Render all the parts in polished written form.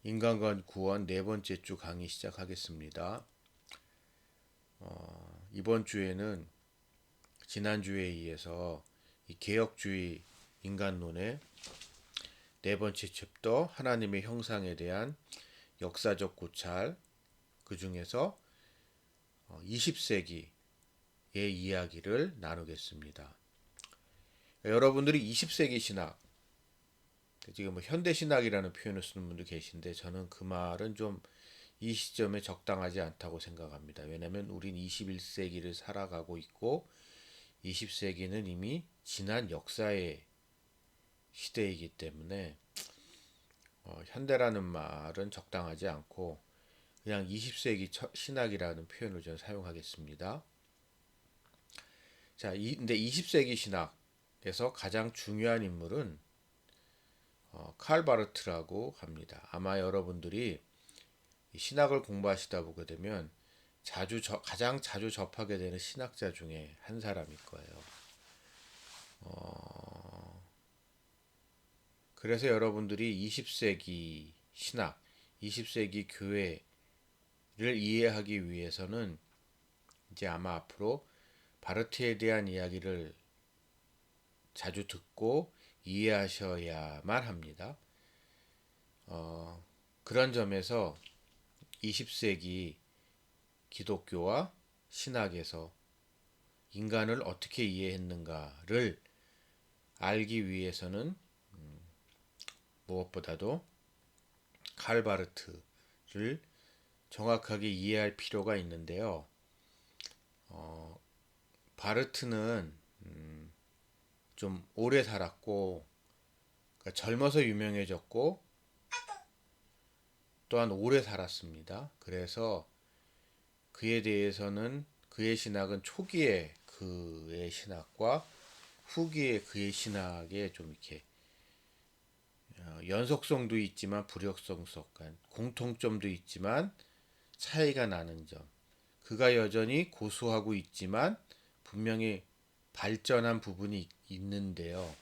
인간과 구원 네 번째 주 강의 시작하겠습니다. 이번 주에는 지난주에 이어서 이 개혁주의 인간론의 네 번째 챕터 하나님의 형상에 대한 역사적 고찰, 그 중에서 20세기의 이야기를 나누겠습니다. 여러분들이 20세기 신학, 지금 뭐 현대 신학이라는 표현을 쓰는 분도 계신데 저는 그 말은 좀 이 시점에 적당하지 않다고 생각합니다. 왜냐하면 우린 21세기를 살아가고 있고 20세기는 이미 지난 역사의 시대이기 때문에 현대라는 말은 적당하지 않고 그냥 20세기 신학이라는 표현을 좀 사용하겠습니다. 자, 근데 20세기 신학에서 가장 중요한 인물은 칼 바르트라고 합니다. 아마 여러분들이 신학을 공부하시다 보게 되면 가장 자주 접하게 되는 신학자 중에 한 사람일 거예요. 그래서 여러분들이 20세기 신학, 20세기 교회를 이해하기 위해서는 이제 아마 앞으로 바르트에 대한 이야기를 자주 듣고 이해하셔야만 합니다. 그런 점에서 20세기 기독교와 신학에서 인간을 어떻게 이해했는가를 알기 위해서는 무엇보다도 칼 바르트를 정확하게 이해할 필요가 있는데요. 바르트는 좀 오래 살았고, 그러니까 젊어서 유명해졌고, 또한 오래 살았습니다. 그래서 그에 대해서는 그의 신학은 초기에 그의 신학과 후기에 그의 신학에 좀 이렇게 연속성도 있지만 불역성성, 공통점도 있지만 차이가 나는 점. 그가 여전히 고수하고 있지만 분명히 발전한 부분이 있는데요.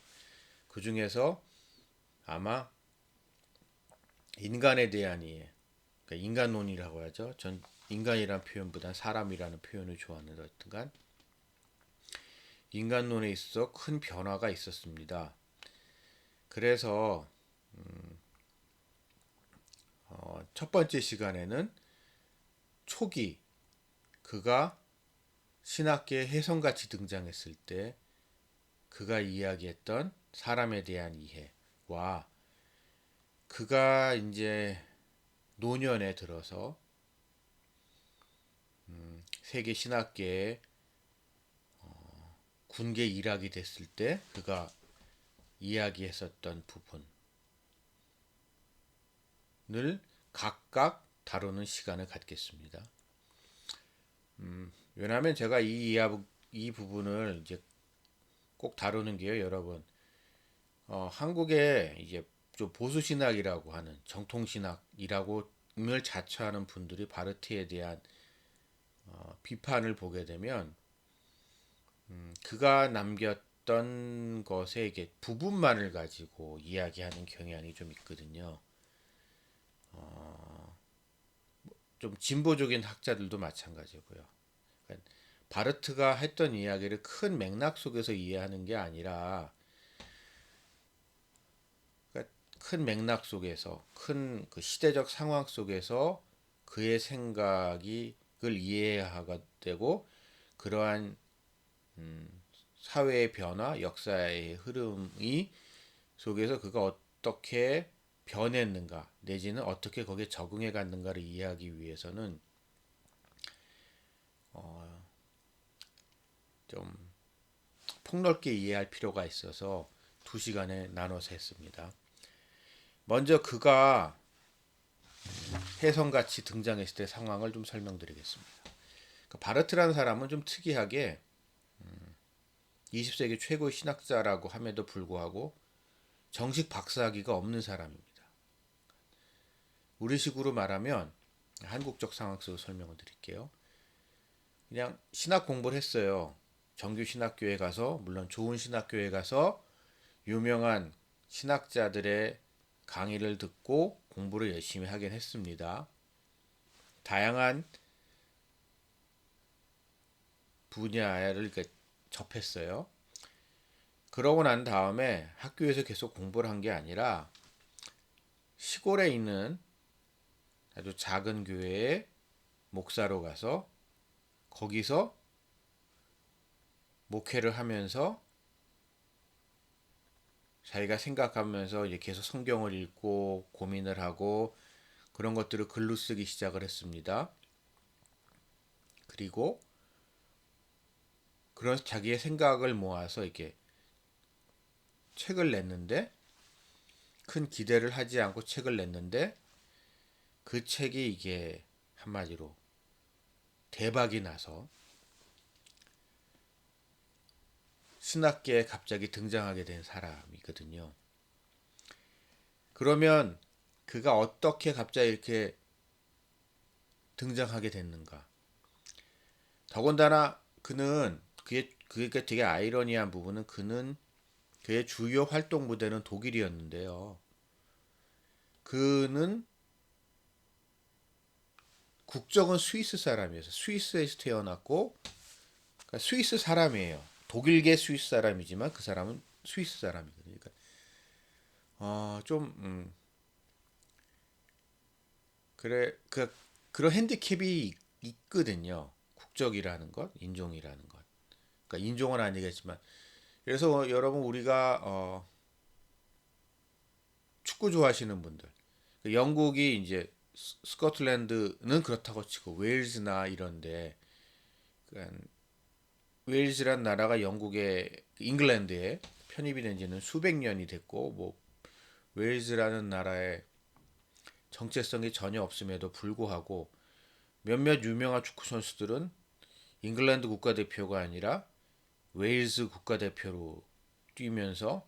그 중에서 아마 인간에 대한 이해, 그러니까 인간론이라고 하죠. 전 인간이라는 표현보다 사람이라는 표현을 좋아하는 어떤간 인간론에 있어 큰 변화가 있었습니다. 그래서 첫 번째 시간에는 초기 그가 신학계에 혜성같이 등장했을 때 그가 이야기했던 사람에 대한 이해와 그가 이제 노년에 들어서 세계 신학계에 군계 일학이 됐을 때 그가 이야기했었던 부분을 각각 다루는 시간을 갖겠습니다. 왜냐하면 제가 이 부분을 이제 꼭 다루는 게요, 여러분. 한국에 이제 좀 보수 신학이라고 하는 정통 신학이라고를 자처하는 분들이 바르트에 대한 비판을 보게 되면 그가 남겼던 것의 이게 부분만을 가지고 이야기하는 경향이 좀 있거든요. 좀 진보적인 학자들도 마찬가지고요. 그러니까 바르트가 했던 이야기를 큰 맥락 속에서 이해하는 게 아니라 그러니까 큰 맥락 속에서 큰 그 시대적 상황 속에서 그의 생각을 이해하게 되고 그러한 사회의 변화, 역사의 흐름이 속에서 그가 어떻게 변했는가 내지는 어떻게 거기에 적응해 갔는가를 이해하기 위해서는 좀 폭넓게 이해할 필요가 있어서 2시간에 나눠서 했습니다. 먼저 그가 혜성같이 등장했을 때 상황을 좀 설명드리겠습니다. 바르트라는 사람은 좀 특이하게 20세기 최고의 신학자라고 함에도 불구하고 정식 박사학위가 없는 사람입니다. 우리식으로 말하면 한국적 상황 속으로 설명을 드릴게요. 그냥 신학 공부를 했어요. 정규 신학교에 가서, 물론 좋은 신학교에 가서 유명한 신학자들의 강의를 듣고 공부를 열심히 하긴 했습니다. 다양한 분야를 이렇게 접했어요. 그러고 난 다음에 학교에서 계속 공부를 한 게 아니라 시골에 있는 아주 작은 교회에 목사로 가서 거기서 목회를 하면서 자기가 생각하면서 이제 계속 성경을 읽고 고민을 하고 그런 것들을 글로 쓰기 시작을 했습니다. 그리고 그런 자기의 생각을 모아서 이렇게 책을 냈는데, 큰 기대를 하지 않고 책을 냈는데 그 책이 이게 한마디로 대박이 나서 신학계에 갑자기 등장하게 된 사람이거든요. 그러면 그가 어떻게 갑자기 이렇게 등장하게 됐는가? 더군다나 그게 되게 아이러니한 부분은 그의 주요 활동 무대는 독일이었는데요. 그는 국적은 스위스 사람이어서 스위스에서 태어났고, 그러니까 스위스 사람이에요. 독일계 스위스 사람이지만 그 사람은 스위스 사람이거든요. 그러니까 좀 그래 그런 핸디캡이 있거든요. 국적이라는 것, 인종이라는 것. 그러니까 인종은 아니겠지만, 그래서 여러분 우리가 축구 좋아하시는 분들, 영국이 이제 스코틀랜드는 그렇다고 치고 웨일즈나 이런데, 그러니까 웨일즈란 나라가 영국의 잉글랜드에 편입이 된 지는 수백 년이 됐고, 뭐 웨일즈라는 나라의 정체성이 전혀 없음에도 불구하고 몇몇 유명한 축구 선수들은 잉글랜드 국가대표가 아니라 웨일즈 국가대표로 뛰면서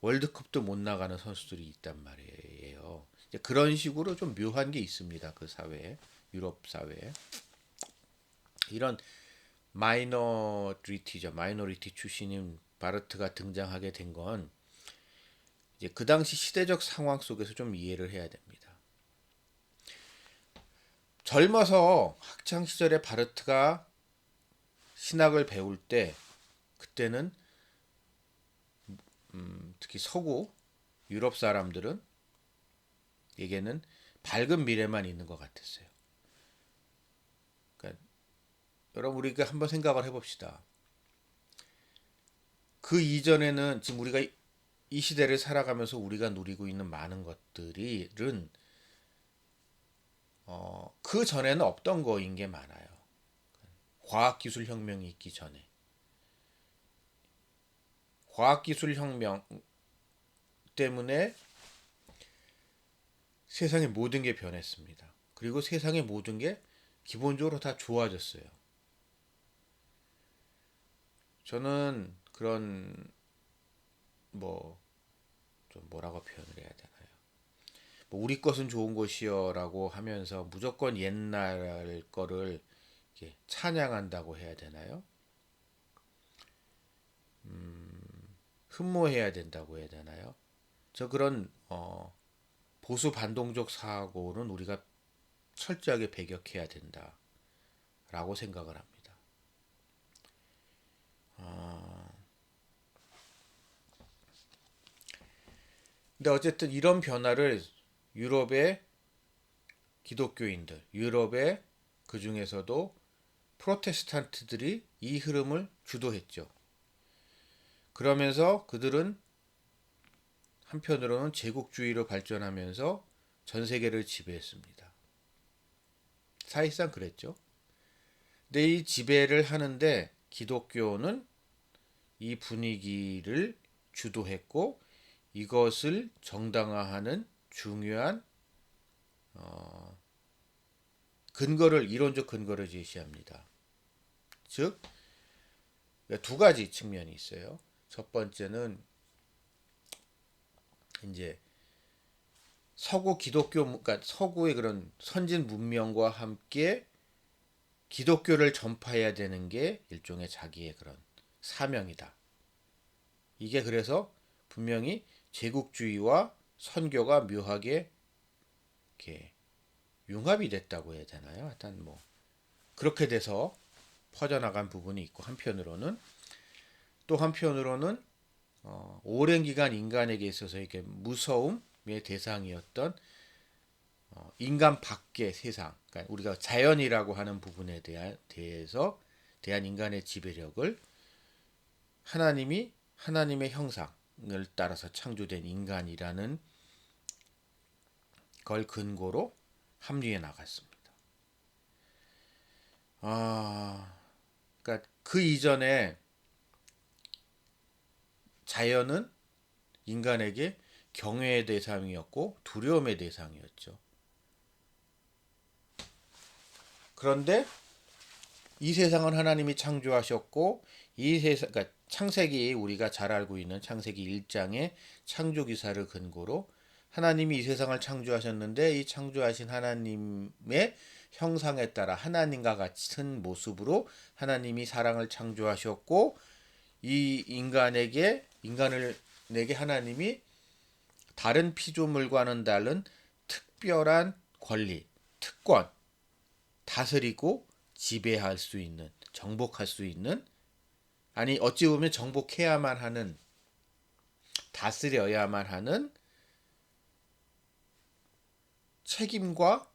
월드컵도 못 나가는 선수들이 있단 말이에요. 그런 식으로 좀 묘한 게 있습니다. 그 사회에, 유럽 사회에. 이런 마이너리티 출신인 바르트가 등장하게 된 건 이제 그 당시 시대적 상황 속에서 좀 이해를 해야 됩니다. 젊어서 학창 시절에 바르트가 신학을 배울 때, 그때는 특히 서구 유럽 사람들은 에게는 밝은 미래만 있는 것 같았어요. 그러니까 여러분 우리가 한번 생각을 해봅시다. 그 이전에는 지금 우리가 이 시대를 살아가면서 우리가 누리고 있는 많은 것들은 그 전에는 없던 거인 게 많아요. 과학기술 혁명이 있기 전에. 과학기술 혁명 때문에 세상의 모든 게 변했습니다. 그리고 세상의 모든 게 기본적으로 다 좋아졌어요. 저는 그런 좀 뭐라고 표현을 해야 되나요? 뭐 우리 것은 좋은 것이여라고 하면서 무조건 옛날 거를 이렇게 찬양한다고 해야 되나요? 흠모해야 된다고 해야 되나요? 저 그런 보수 반동적 사고는 우리가 철저하게 배격해야 된다라고 생각을 합니다. 근데 어쨌든 이런 변화를 유럽의 기독교인들, 유럽의 그 중에서도 프로테스탄트들이 이 흐름을 주도했죠. 그러면서 그들은 한편으로는 제국주의로 발전하면서 전 세계를 지배했습니다. 사실상 그랬죠. 근데 이 지배를 하는데 기독교는 이 분위기를 주도했고 이것을 정당화하는 중요한 이론적 근거를 제시합니다. 즉, 두 가지 측면이 있어요. 첫 번째는 이제 그러니까 서구의 그런 선진 문명과 함께 기독교를 전파해야 되는 게 일종의 자기의 그런 사명이다. 이게 그래서 분명히 제국주의와 선교가 묘하게 이렇게 융합이 됐다고 해야 되나요? 하여튼 뭐 그렇게 돼서 퍼져나간 부분이 있고 또 한편으로는 오랜 기간 인간에게 있어서 이렇게 무서움의 대상이었던 인간 밖의 세상, 그러니까 우리가 자연이라고 하는 부분에 대한 인간의 지배력을 하나님이 하나님의 형상을 따라서 창조된 인간이라는 걸 근거로 합리해 나갔습니다. 그러니까 그 이전에 자연은 인간에게 경외의 대상이었고 두려움의 대상이었죠. 그런데 이 세상은 하나님이 창조하셨고 이 세상, 그러니까 창세기 우리가 잘 알고 있는 창세기 1장의 창조 기사를 근거로 하나님이 이 세상을 창조하셨는데 이 창조하신 하나님의 형상에 따라 하나님과 같은 모습으로 하나님이 사랑을 창조하셨고 이 인간을 내게 하나님이 다른 피조물과는 다른 특별한 권리, 특권, 다스리고 지배할 수 있는, 정복할 수 있는, 아니 어찌 보면 정복해야만 하는, 다스려야만 하는 책임과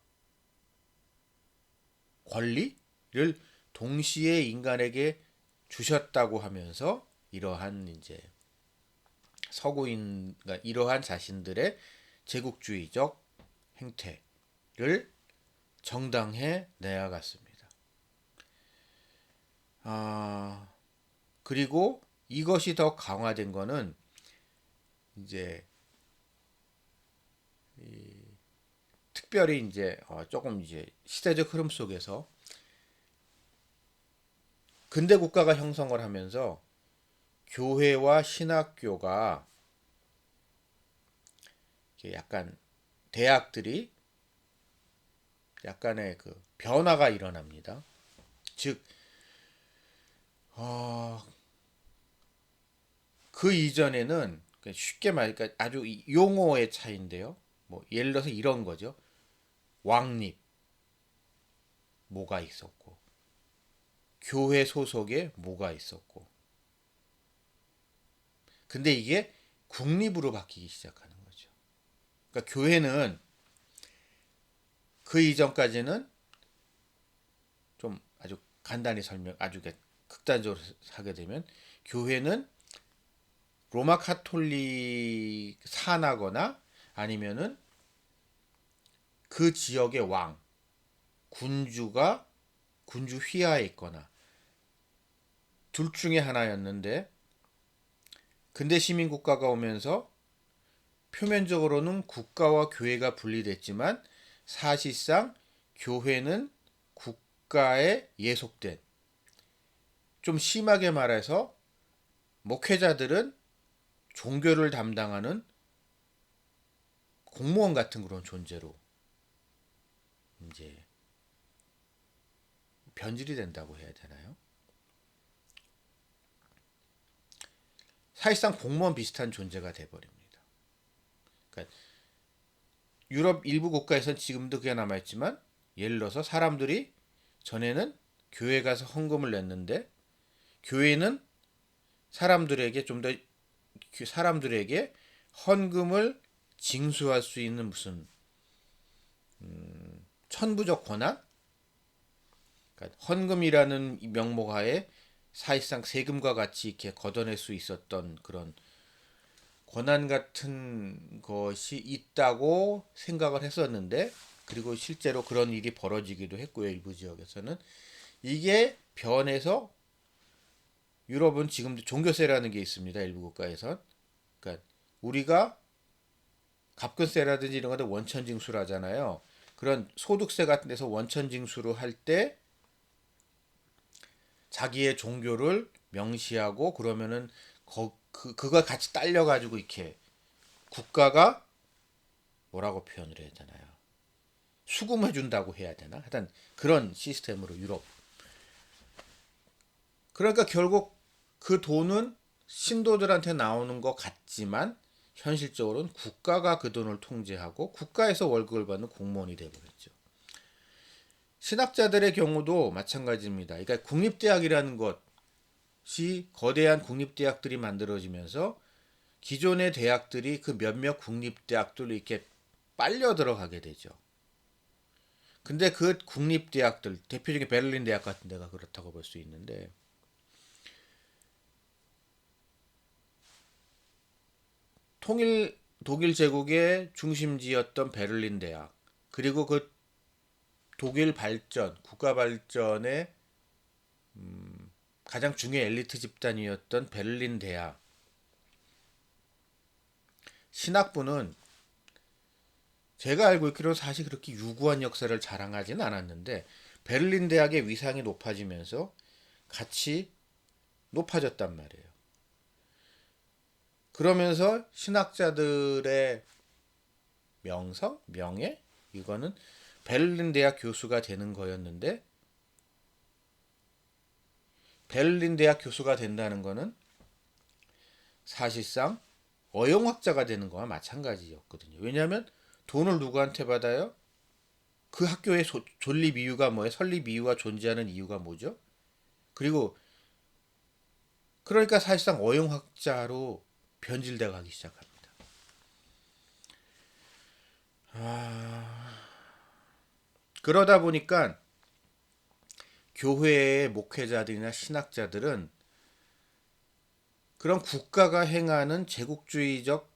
권리를 동시에 인간에게 주셨다고 하면서 이러한 이제 서구인, 그러니까 이러한 자신들의 제국주의적 행태를 정당해 내어갔습니다. 그리고 이것이 더 강화된 거는 이제 특별히 이제 조금 이제 시대적 흐름 속에서 근대 국가가 형성을 하면서 교회와 신학교가 약간 대학들이 약간의 그 변화가 일어납니다. 즉, 그 이전에는 쉽게 말하니까 아주 용어의 차이인데요. 뭐 예를 들어서 이런 거죠. 왕립 뭐가 있었고, 교회 소속에 뭐가 있었고. 근데 이게 국립으로 바뀌기 시작하는 거죠. 그러니까 교회는 그 이전까지는 좀 아주 간단히 아주 극단적으로 하게 되면 교회는 로마 카톨릭 산하거나 아니면은 그 지역의 왕, 군주 휘하에 있거나 둘 중에 하나였는데 근대 시민 국가가 오면서 표면적으로는 국가와 교회가 분리됐지만 사실상 교회는 국가에 예속된, 좀 심하게 말해서 목회자들은 종교를 담당하는 공무원 같은 그런 존재로 이제 변질이 된다고 해야 되나요? 사실상 공무원 비슷한 존재가 돼버립니다. 그러니까 유럽 일부 국가에서는 지금도 그게 남아있지만 예를 들어서 사람들이 전에는 교회 가서 헌금을 냈는데 교회는 사람들에게 사람들에게 헌금을 징수할 수 있는 무슨 천부적 권한? 그러니까 헌금이라는 명목하에 사실상 세금과 같이 이렇게 걷어낼 수 있었던 그런 권한 같은 것이 있다고 생각을 했었는데, 그리고 실제로 그런 일이 벌어지기도 했고요. 일부 지역에서는 이게 변해서 유럽은 지금도 종교세라는 게 있습니다. 일부 국가에선. 그러니까 우리가 갑근세라든지 이런 것들 원천징수를 하잖아요. 그런 소득세 같은 데서 원천징수를 할 때 자기의 종교를 명시하고 그러면은 그걸 같이 딸려가지고 이렇게 국가가 뭐라고 표현을 해야 되나요? 수금해준다고 해야 되나? 하여튼 그런 시스템으로 유럽. 그러니까 결국 그 돈은 신도들한테 나오는 것 같지만 현실적으로는 국가가 그 돈을 통제하고 국가에서 월급을 받는 공무원이 되어버렸죠. 신학자들의 경우도 마찬가지입니다. 그러니까 국립대학이라는 것이 거대한 국립대학들이 만들어지면서 기존의 대학들이 그 몇몇 국립대학들로 이렇게 빨려 들어가게 되죠. 근데 그 국립대학들, 대표적인 베를린 대학 같은 데가 그렇다고 볼 수 있는데, 통일 독일 제국의 중심지였던 베를린 대학, 그리고 그 독일 발전, 국가 발전의 가장 중요한 엘리트 집단이었던 베를린 대학 신학부는 제가 알고 있기로 사실 그렇게 유구한 역사를 자랑하지는 않았는데 베를린 대학의 위상이 높아지면서 같이 높아졌단 말이에요. 그러면서 신학자들의 명성, 명예 이거는 베를린 대학 교수가 되는 거였는데 베를린 대학 교수가 된다는 거는 사실상 어용학자가 되는 거와 마찬가지였거든요. 왜냐하면 돈을 누구한테 받아요? 그 학교의 존립 이유가 뭐예요? 설립 이유가 존재하는 이유가 뭐죠? 그리고 그러니까 사실상 어용학자로 변질돼 가기 시작합니다. 그러다 보니까 교회의 목회자들이나 신학자들은 그런 국가가 행하는 제국주의적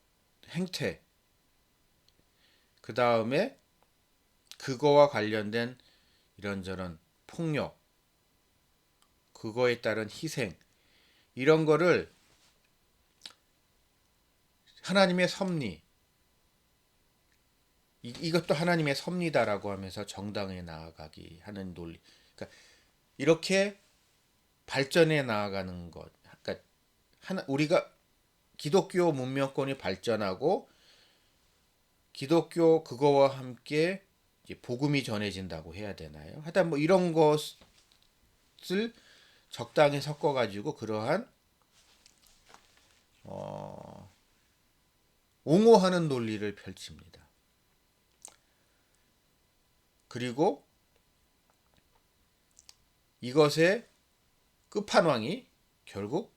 행태, 그 다음에 그거와 관련된 이런저런 폭력, 그거에 따른 희생, 이런 거를 하나님의 섭리, 이것도 하나님의 섭리다라고 하면서 정당에 나아가기 하는 논리. 그러니까 이렇게 발전해 나아가는 것. 그러니까 우리가 기독교 문명권이 발전하고 기독교 그거와 함께 이제 복음이 전해진다고 해야 되나요? 하여튼 뭐 이런 것을 적당히 섞어가지고 그러한 옹호하는 논리를 펼칩니다. 그리고 이것의 끝판왕이 결국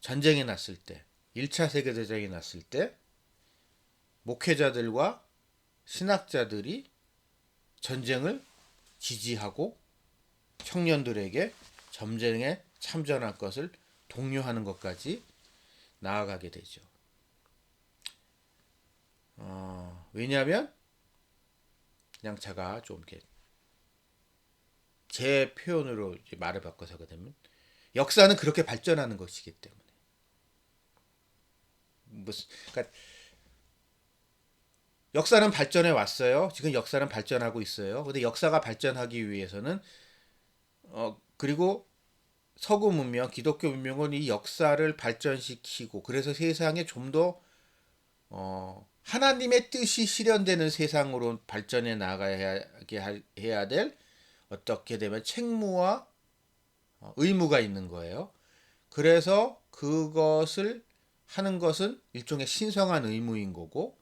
전쟁이 났을 때, 1차 세계대전이 났을 때 목회자들과 신학자들이 전쟁을 지지하고 청년들에게 전쟁에 참전할 것을 독려하는 것까지 나아가게 되죠. 왜냐하면 그냥 제가 좀 이렇게 제 표현으로 이제 말을 바꿔서 하게 되면 역사는 그렇게 발전하는 것이기 때문에 그러니까 역사는 발전해 왔어요. 지금 역사는 발전하고 있어요. 근데 역사가 발전하기 위해서는 그리고 서구 문명, 기독교 문명은 이 역사를 발전시키고 그래서 세상에 좀 더 하나님의 뜻이 실현되는 세상으로 발전해 나가게 해야 될 어떻게 되면 책무와 의무가 있는 거예요. 그래서 그것을 하는 것은 일종의 신성한 의무인 거고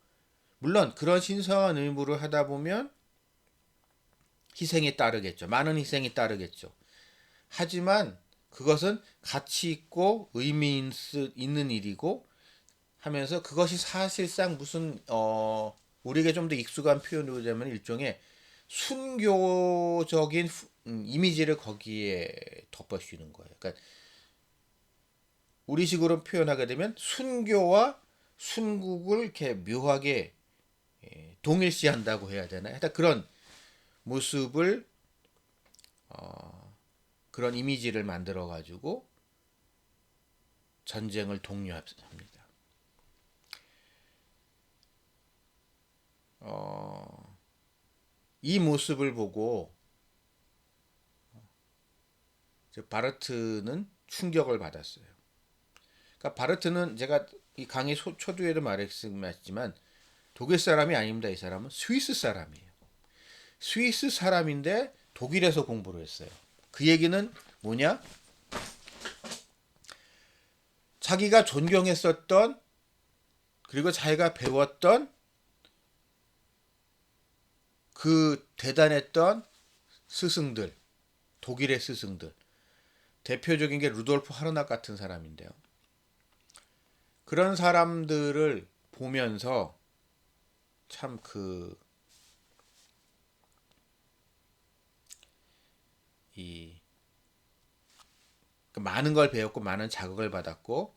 물론 그런 신성한 의무를 하다 보면 희생이 따르겠죠. 많은 희생이 따르겠죠. 하지만 그것은 가치 있고 의미 있는 일이고 하면서 그것이 사실상 무슨 우리에게 좀 더 익숙한 표현으로 자면 일종의 순교적인 이미지를 거기에 덮어씌우는 거예요. 그러니까 우리식으로 표현하게 되면 순교와 순국을 이렇게 묘하게 동일시한다고 해야 되나? 하여튼 그런 모습을 그런 이미지를 만들어 가지고 전쟁을 독려합니다. 이 모습을 보고 바르트는 충격을 받았어요. 그러니까 바르트는 제가 이 강의 초두에도 말했지만 독일 사람이 아닙니다. 이 사람은 스위스 사람이에요. 스위스 사람인데 독일에서 공부를 했어요. 그 얘기는 뭐냐? 자기가 존경했었던 그리고 자기가 배웠던 그 대단했던 스승들, 독일의 스승들, 대표적인 게 루돌프 하르낙 같은 사람인데요. 그런 사람들을 보면서 참 이 많은 걸 배웠고 많은 자극을 받았고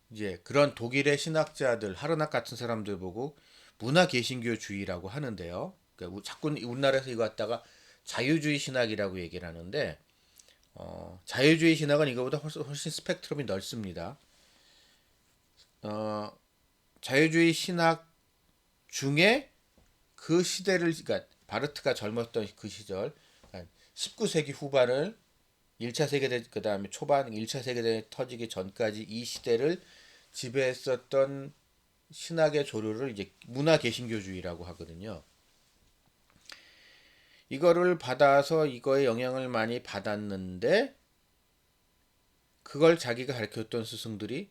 이제 그런 독일의 신학자들 하르낙 같은 사람들 보고 문화 개신교주의라고 하는데요. 그러니까 자꾸 우리나라에서 이거 갖다가 자유주의 신학이라고 얘기를 하는데 자유주의 신학은 이거보다 훨씬 스펙트럼이 넓습니다. 자유주의 신학 중에 그 시대를 그러니까 바르트가 젊었던 그 시절 그러니까 19세기 후반을 1차 세계대 그다음에 초반 1차 세계대전이 터지기 전까지 이 시대를 지배했었던 신학의 조류를 이제 문화 개신교주의라고 하거든요. 이거를 받아서 이거에 영향을 많이 받았는데 그걸 자기가 가르쳤던 스승들이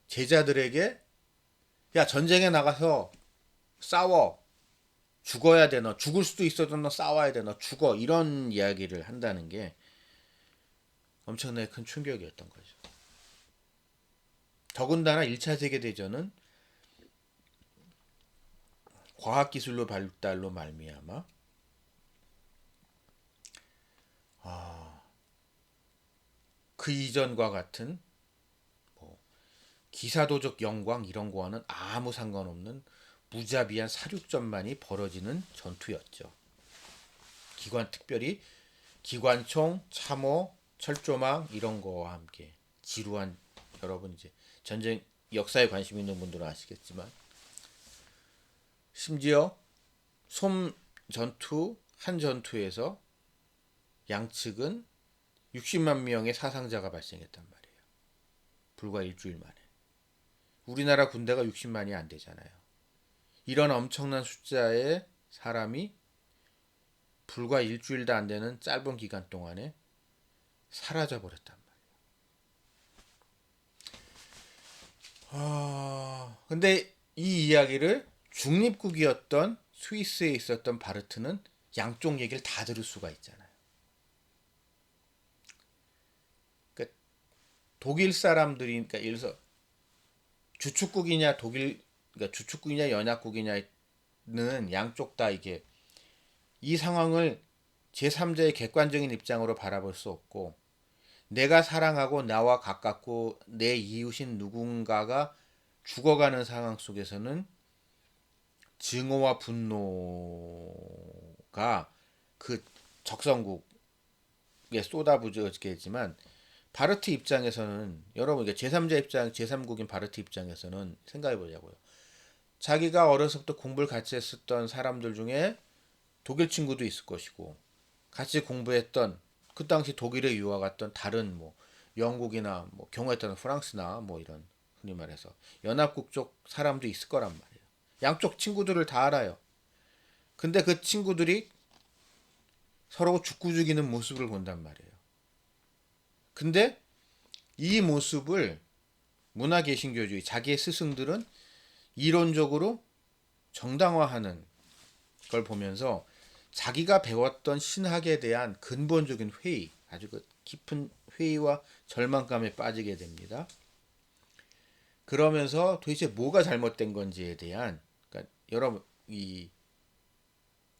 제자들에게 야 전쟁에 나가서 싸워 죽어야 돼 너 죽을 수도 있어도 너 싸워야 돼 너 죽어 이런 이야기를 한다는 게 엄청나게 큰 충격이었던 거죠. 더군다나 1차 세계대전은 과학기술로 발달로 말미암아 그 이전과 같은 뭐 기사도적 영광 이런 거와는 아무 상관없는 무자비한 사륙전만이 벌어지는 전투였죠. 특별히 기관총, 참호, 철조망 이런 거와 함께 지루한 여러분 이제 전쟁 역사에 관심 있는 분들은 아시겠지만 심지어 솜 전투 한 전투에서 양측은 60만 명의 사상자가 발생했단 말이에요. 불과 일주일 만에. 우리나라 군대가 60만이 안 되잖아요. 이런 엄청난 숫자의 사람이 불과 일주일도 안 되는 짧은 기간 동안에 사라져 버렸단 말이에요. 근데 이 이야기를 중립국이었던 스위스에 있었던 바르트는 양쪽 얘기를 다 들을 수가 있잖아요. 그러니까 독일 사람들이 그러니까 예를 들어서 주축국이냐 그러니까 주축국이냐 연합국이냐는 양쪽 다 이게 이 상황을 제3자의 객관적인 입장으로 바라볼 수 없고 내가 사랑하고 나와 가깝고 내 이웃인 누군가가 죽어가는 상황 속에서는 증오와 분노가 그 적성국에 쏟아부어지겠지만 바르트 입장에서는 여러분 제3자 입장 제3국인 바르트 입장에서는 생각해 보자고요. 자기가 어려서부터 공부를 같이 했었던 사람들 중에 독일 친구도 있을 것이고 같이 공부했던 그 당시 독일에 유학 갔던 다른 뭐 영국이나 뭐 경우에 따라 프랑스나 뭐 이런 흔히 말해서 연합국 쪽 사람도 있을 거란 말이에요. 양쪽 친구들을 다 알아요. 근데 그 친구들이 서로 죽고 죽이는 모습을 본단 말이에요. 근데 이 모습을 문화개신교주의 자기의 스승들은 이론적으로 정당화하는 걸 보면서 자기가 배웠던 신학에 대한 근본적인 회의, 아주 그 깊은 회의와 절망감에 빠지게 됩니다. 그러면서 도대체 뭐가 잘못된 건지에 대한 그러니까 여러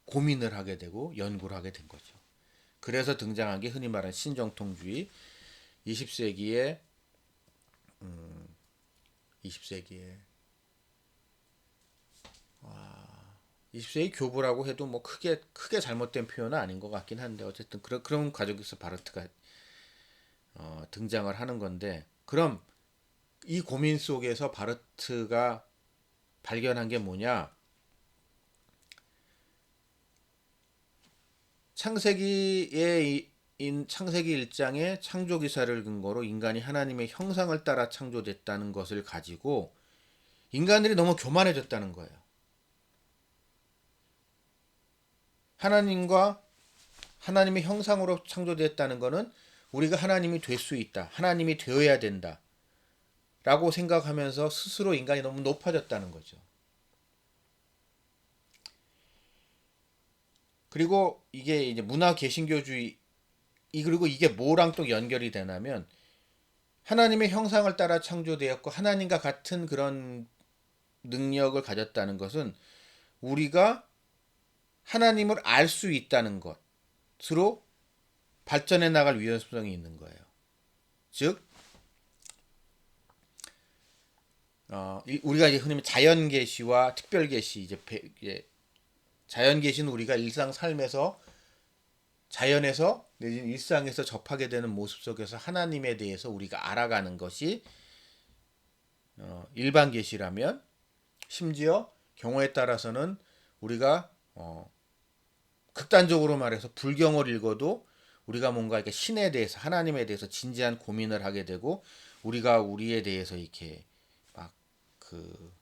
고민을 하게 되고 연구를 하게 된 거죠. 그래서 등장한 게 흔히 말하는 신정통주의, 20세기에 20세기에 20세기 교부라고 해도 뭐 크게 잘못된 표현은 아닌 것 같긴 한데 어쨌든 그런 과정에서 바르트가 등장을 하는 건데 그럼 이 고민 속에서 바르트가 발견한 게 뭐냐? 창세기 1장의 창조 기사를 근거로 인간이 하나님의 형상을 따라 창조됐다는 것을 가지고 인간들이 너무 교만해졌다는 거예요. 하나님의 형상으로 창조됐다는 것은 우리가 하나님이 될 수 있다. 하나님이 되어야 된다. 라고 생각하면서 스스로 인간이 너무 높아졌다는 거죠. 그리고 이게 이제 문화 개신교주의, 그리고 이게 뭐랑 또 연결이 되냐면 하나님의 형상을 따라 창조되었고 하나님과 같은 그런 능력을 가졌다는 것은 우리가 하나님을 알 수 있다는 것으로 발전해 나갈 위험성이 있는 거예요. 즉, 우리가 이제 흔히 자연 계시와 특별 계시, 이제 자연 계시는 우리가 일상 삶에서 자연에서 내지는 일상에서 접하게 되는 모습 속에서 하나님에 대해서 우리가 알아가는 것이 일반 계시라면, 심지어 경우에 따라서는 우리가 극단적으로 말해서 불경을 읽어도 우리가 뭔가 이렇게 신에 대해서, 하나님에 대해서 진지한 고민을 하게 되고 우리가 우리에 대해서 이렇게 막 그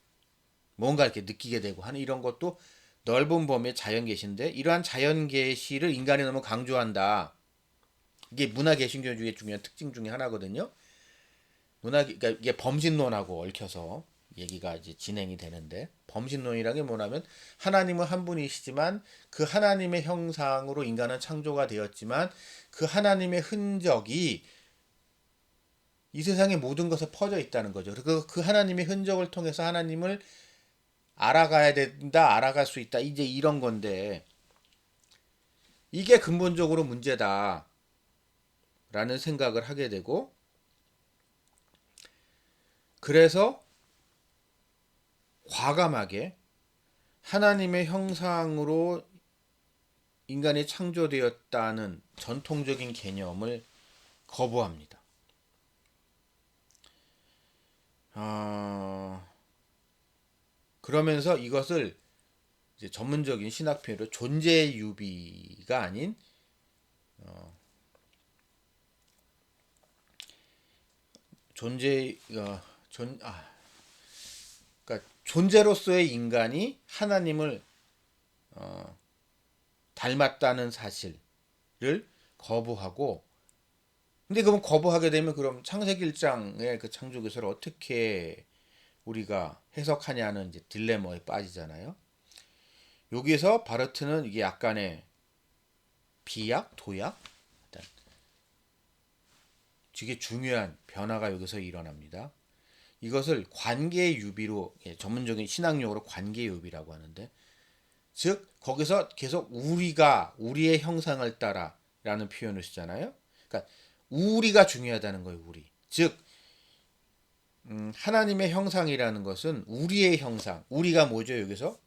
뭔가 이렇게 느끼게 되고 하는 이런 것도 넓은 범위의 자연 계시인데, 이러한 자연 계시를 인간이 너무 강조한다. 이게 문화 개신교주의의 중요한 특징 중에 하나거든요. 그러니까 이게 범신론하고 얽혀서 얘기가 이제 진행이 되는데, 범신론이라는 게 뭐냐면 하나님은 한 분이시지만 그 하나님의 형상으로 인간은 창조가 되었지만 그 하나님의 흔적이 이 세상의 모든 것에 퍼져 있다는 거죠. 그리고 그 하나님의 흔적을 통해서 하나님을 알아가야 된다, 알아갈 수 있다, 이제 이런 건데, 이게 근본적으로 문제다라는 생각을 하게 되고, 그래서 과감하게 하나님의 형상으로 인간이 창조되었다는 전통적인 개념을 거부합니다. 그러면서 이것을 이제 전문적인 신학 표현으로 존재 유비가 아닌 존재 그러니까 존재로서의 인간이 하나님을 닮았다는 사실을 거부하고, 근데 그럼 거부하게 되면 그럼 창세기 1장의 그 창조 기사를 어떻게 우리가 해석하냐는 이제 딜레마에 빠지잖아요. 여기서 바르트는 이게 약간의 비약, 도약, 되게 중요한 변화가 여기서 일어납니다. 이것을 관계 유비로, 전문적인 신학용어로 관계 유비라고 하는데, 즉 거기서 계속 우리가 우리의 형상을 따라라는 표현을 쓰잖아요. 그러니까 우리가 중요하다는 거예요. 우리. 즉 하나님의 형상이라는 것은 우리의 형상. 우리가 뭐죠? 여기서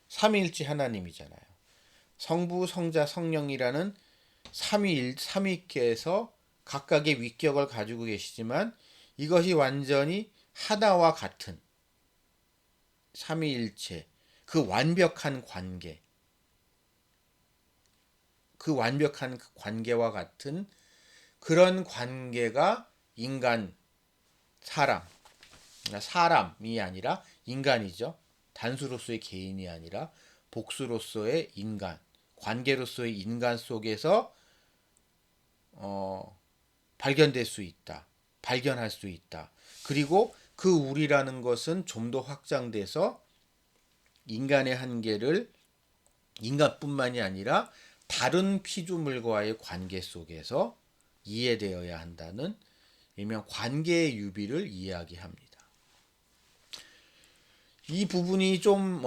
삼위일체 하나님이잖아요. 성부, 성자, 성령이라는 삼위께서 각각의 위격을 가지고 계시지만 이것이 완전히 하나와 같은 삼위일체, 그 완벽한 관계, 그 완벽한 관계와 같은 그런 관계가 인간, 사람이 아니라 인간이죠. 단수로서의 개인이 아니라 복수로서의 인간, 관계로서의 인간 속에서 발견될 수 있다. 발견할 수 있다. 그리고 그 우리라는 것은 좀 더 확장돼서 인간의 한계를 인간뿐만이 아니라 다른 피조물과의 관계 속에서 이해되어야 한다는 일명 관계의 유비를 이야기합니다. 이 부분이 좀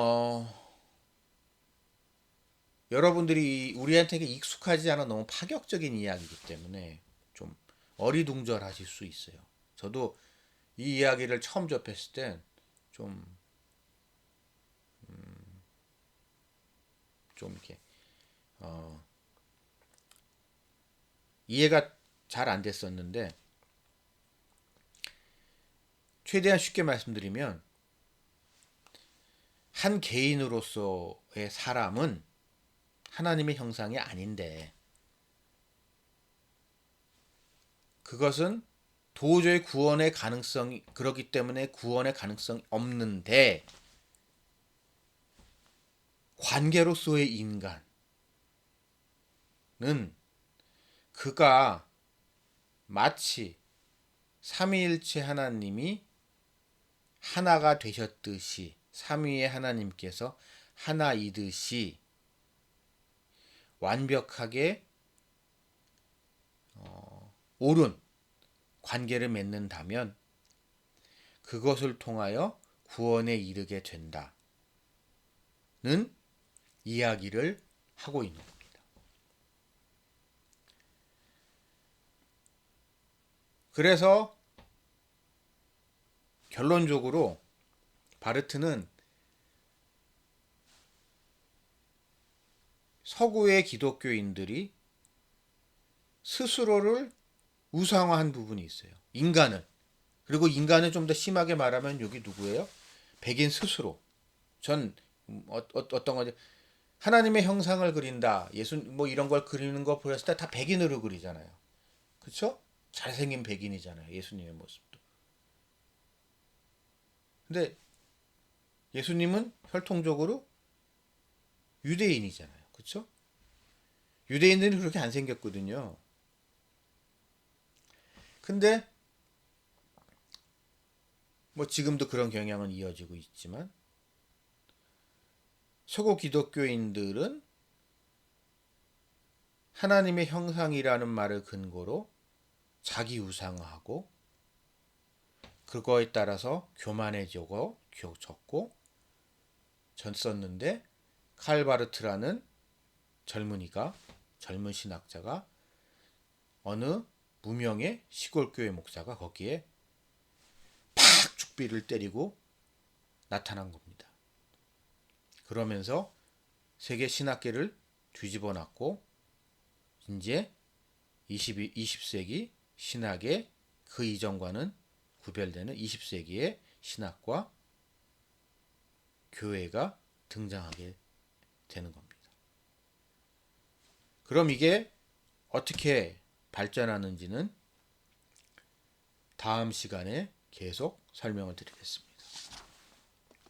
여러분들이 우리한테 익숙하지 않아 너무 파격적인 이야기이기 때문에 좀 어리둥절하실 수 있어요. 저도 이 이야기를 처음 접했을 땐 좀 이렇게 이해가 잘 안 됐었는데, 최대한 쉽게 말씀드리면 한 개인으로서의 사람은 하나님의 형상이 아닌데, 그것은 도저히 구원의 가능성이, 그렇기 때문에 구원의 가능성이 없는데, 관계로서의 인간은 그가 마치 삼위일체 하나님이 하나가 되셨듯이 삼위의 하나님께서 하나이듯이 완벽하게 옳은 관계를 맺는다면 그것을 통하여 구원에 이르게 된다는 이야기를 하고 있는 겁니다. 그래서 결론적으로 바르트는 서구의 기독교인들이 스스로를 우상화한 부분이 있어요. 인간을. 그리고 인간은 좀 더 심하게 말하면 여기 누구예요? 백인 스스로. 전 어떤 거지? 하나님의 형상을 그린다. 예수 뭐 이런 걸 그리는 거 보였을 때 다 백인으로 그리잖아요. 그렇죠? 잘생긴 백인이잖아요. 예수님의 모습도. 근데 예수님은 혈통적으로 유대인이잖아요. 그렇죠? 유대인들은 그렇게 안 생겼거든요. 근데 뭐 지금도 그런 경향은 이어지고 있지만 서구 기독교인들은 하나님의 형상이라는 말을 근거로 자기 우상화하고 그거에 따라서 교만해지고 적고 졌었는데 칼바르트라는 젊은 신학자가 어느 무명의 시골교회 목사가 거기에 팍 죽비를 때리고 나타난 겁니다. 그러면서 세계 신학계를 뒤집어 놨고 이제 20세기 신학의 그 이전과는 구별되는 20세기의 신학과 교회가 등장하게 되는 겁니다. 그럼 이게 어떻게 발전하는지는 다음 시간에 계속 설명을 드리겠습니다.